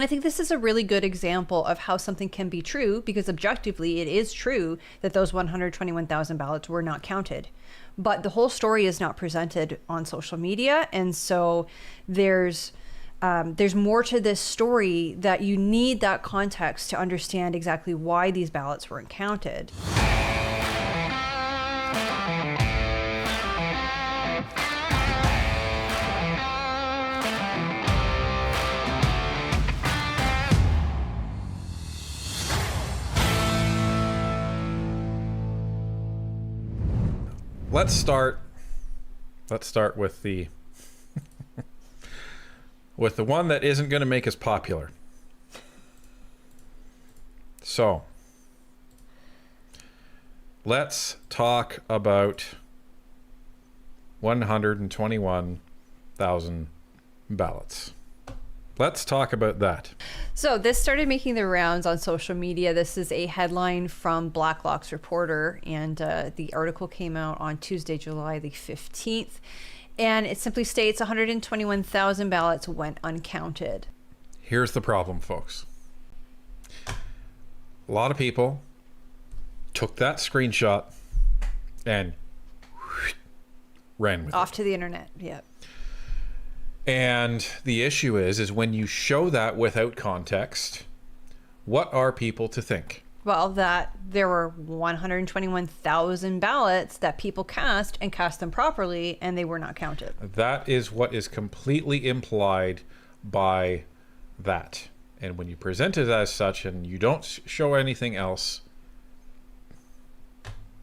I think this is a really good example of how something can be true, because objectively it is true that those 121,000 ballots were not counted. But the whole story is not presented on social media. And so there's more to this story, that you need that context to understand exactly why these ballots weren't counted. Let's start with the with the one that isn't going to make us popular. So, let's talk about 121,000 ballots. Let's talk about that. So this started making the rounds on social media. This is a headline from Blacklock's reporter, and the article came out on Tuesday, July the 15th. And it simply states 121,000 ballots went uncounted. Here's the problem, folks. A lot of people took that screenshot and ran with it. Off to the internet, yeah. And the issue is when you show that without context, what are people to think? Well, that there were 121,000 ballots that people cast, and cast them properly, and they were not counted. That is what is completely implied by that. And when you present it as such and you don't show anything else,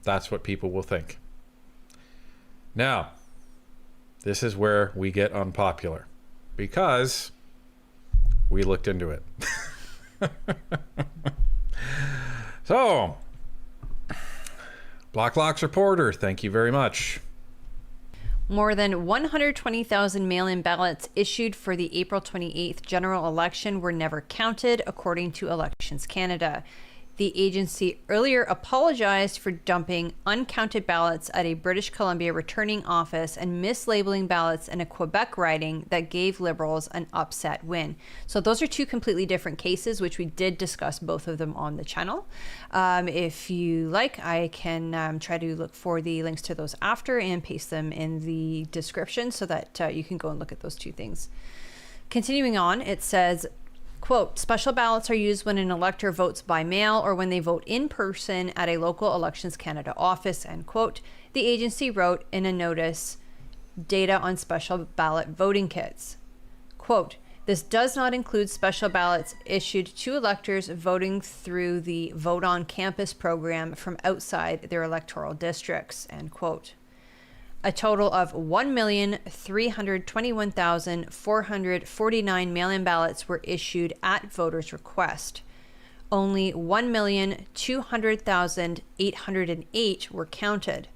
that's what people will think. Now, this is where we get unpopular, because we looked into it. So, Blacklock's reporter, thank you very much. More than 120,000 mail-in ballots issued for the April 28th general election were never counted, according to Elections Canada. The agency earlier apologized for dumping uncounted ballots at a British Columbia returning office and mislabeling ballots in a Quebec riding that gave Liberals an upset win. So those are two completely different cases, which we did discuss both of them on the channel. If you like, I can try to look for the links to those after and paste them in the description so that you can go and look at those two things. Continuing on, it says, quote, special ballots are used when an elector votes by mail or when they vote in person at a local Elections Canada office, end quote. The agency wrote in a notice, data on special ballot voting kits. Quote, this does not include special ballots issued to electors voting through the Vote on Campus program from outside their electoral districts, end quote. A total of 1,321,449 mail-in ballots were issued at voters' request. Only 1,200,808 were counted.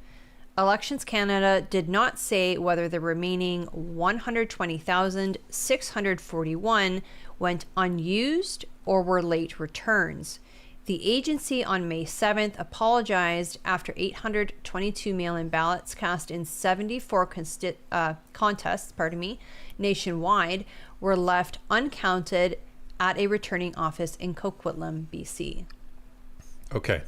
Elections Canada did not say whether the remaining 120,641 went unused or were late returns. The agency on May 7th apologized after 822 mail-in ballots cast in 74 contests nationwide were left uncounted at a returning office in Coquitlam, BC. Okay.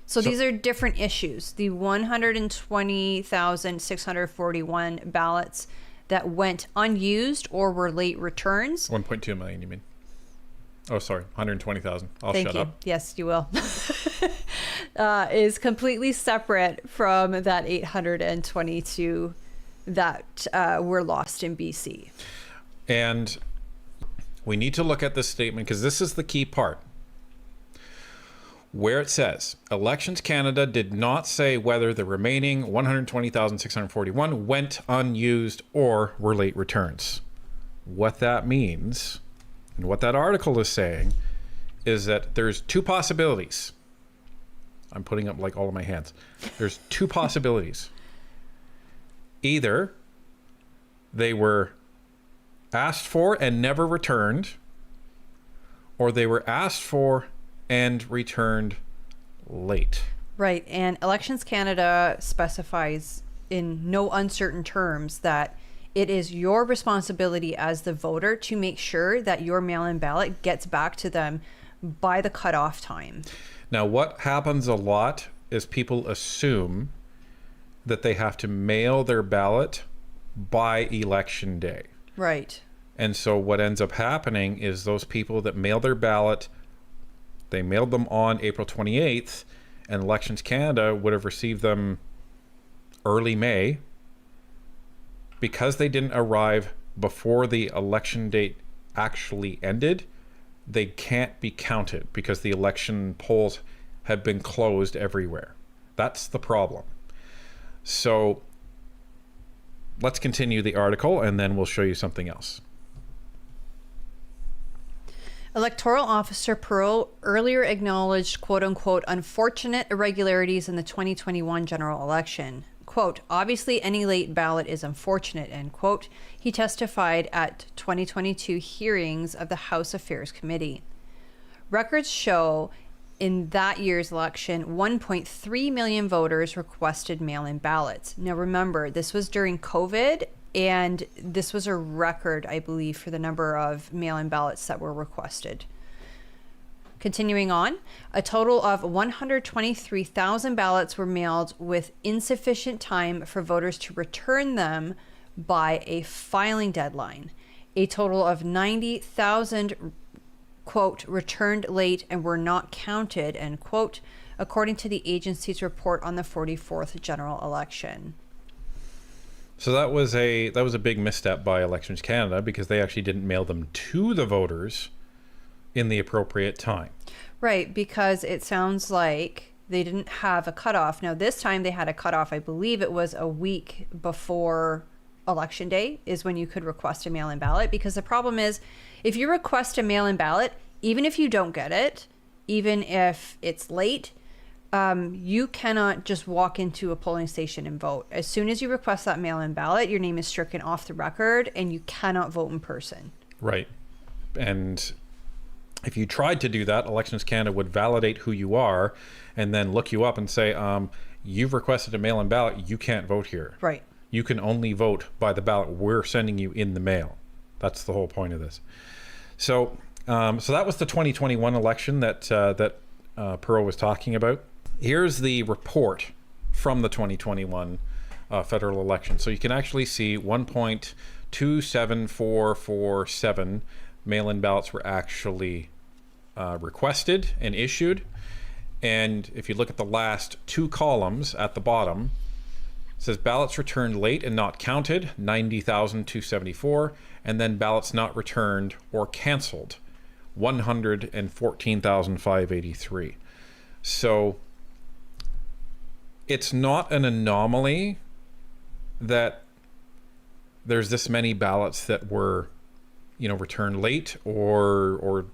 So these are different issues. The 120,641 ballots that went unused or were late returns. 1.2 million, you mean? Oh, sorry, 120,000. I'll Thank shut you. up. Yes, you will. Is completely separate from that 822 that were lost in BC. And we need to look at this statement because this is the key part. Where it says, Elections Canada did not say whether the remaining 120,641 went unused or were late returns. What that means, and what that article is saying, is that there's two possibilities. I'm putting up like all of my hands. There's two possibilities. Either they were asked for and never returned, or they were asked for and returned late. Right, and Elections Canada specifies in no uncertain terms that It is your responsibility as the voter to make sure that your mail-in ballot gets back to them by the cutoff time. Now, what happens a lot is people assume that they have to mail their ballot by election day. Right. And so what ends up happening is those people that mail their ballot, they mailed them on April 28th, and Elections Canada would have received them early May. Because they didn't arrive before the election date actually ended, they can't be counted because the election polls have been closed everywhere. That's the problem. So let's continue the article and then we'll show you something else. Electoral Officer Perot earlier acknowledged quote-unquote unfortunate irregularities in the 2021 general election. Quote, obviously any late ballot is unfortunate, end quote. He testified at 2022 hearings of the House Affairs Committee. Records show in that year's election, 1.3 million voters requested mail-in ballots. Now remember, this was during COVID, and this was a record, I believe, for the number of mail-in ballots that were requested. Continuing on, a total of 123,000 ballots were mailed with insufficient time for voters to return them by a filing deadline. A total of 90,000, quote, returned late and were not counted, end quote, according to the agency's report on the 44th general election. So that was a big misstep by Elections Canada because they actually didn't mail them to the voters in the appropriate time. Right, because it sounds like they didn't have a cutoff. Now, this time they had a cutoff. I believe it was a week before Election Day is when you could request a mail-in ballot. Because the problem is, if you request a mail-in ballot, even if you don't get it, even if it's late, you cannot just walk into a polling station and vote. As soon as you request that mail-in ballot, your name is stricken off the record and you cannot vote in person. Right. And if you tried to do that, Elections Canada would validate who you are and then look you up and say, you've requested a mail-in ballot, you can't vote here. Right. You can only vote by the ballot we're sending you in the mail. That's the whole point of this. So that was the 2021 election that Perot was talking about. Here's the report from the 2021 federal election. So you can actually see 1.27447 mail-in ballots were actually requested and issued. And if you look at the last two columns at the bottom, it says ballots returned late and not counted, 90,274, and then ballots not returned or canceled, 114,583. So it's not an anomaly that there's this many ballots that were, returned late or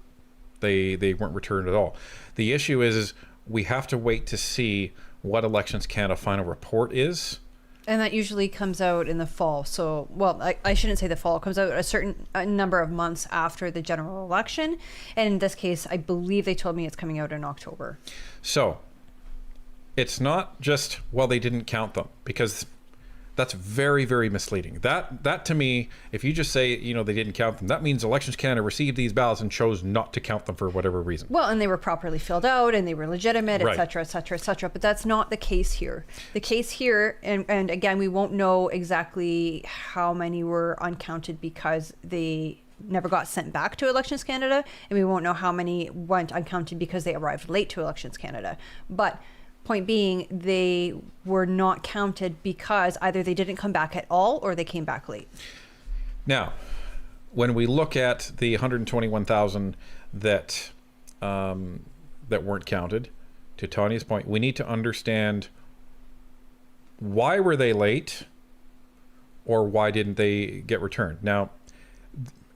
they weren't returned at all. The issue is we have to wait to see what Elections Canada final report is. And that usually comes out in the fall. So, well, I shouldn't say the fall. It comes out a certain number of months after the general election. And in this case, I believe they told me it's coming out in October. So it's not just, well, they didn't count them, because that's very, very misleading. That to me, if you just say, they didn't count them, that means Elections Canada received these ballots and chose not to count them for whatever reason. Well, and they were properly filled out and they were legitimate, Right. et cetera, et cetera, et cetera. But that's not the case here. The case here, and again, we won't know exactly how many were uncounted because they never got sent back to Elections Canada, and we won't know how many went uncounted because they arrived late to Elections Canada. But point being, they were not counted because either they didn't come back at all or they came back late. Now, when we look at the 121,000 that weren't counted, to Tanya's point, we need to understand why were they late or why didn't they get returned. Now,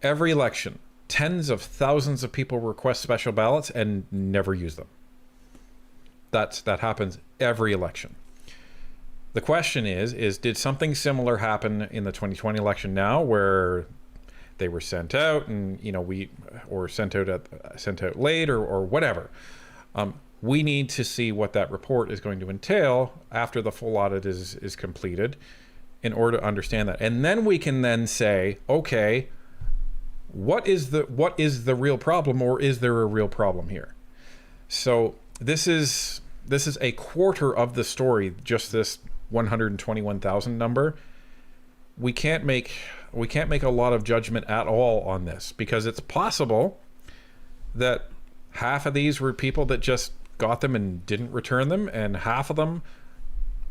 every election, tens of thousands of people request special ballots and never use them. That happens every election. The question is did something similar happen in the 2020 election now, where they were sent out and sent out late or whatever? We need to see what that report is going to entail after the full audit is completed, in order to understand that. And then we can then say, okay, what is the real problem, or is there a real problem here? So this is a quarter of the story, just this 121,000 number. We can't make a lot of judgment at all on this, because it's possible that half of these were people that just got them and didn't return them, and half of them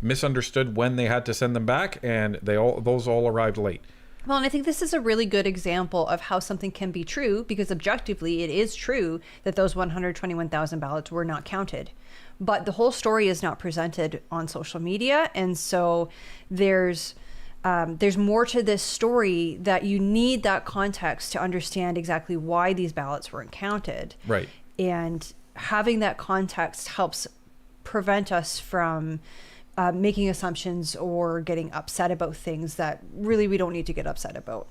misunderstood when they had to send them back, and those all arrived late. Well, and I think this is a really good example of how something can be true, because objectively it is true that those 121,000 ballots were not counted. But the whole story is not presented on social media, and so there's more to this story, that you need that context to understand exactly why these ballots weren't counted. Right. And having that context helps prevent us from making assumptions or getting upset about things that really we don't need to get upset about.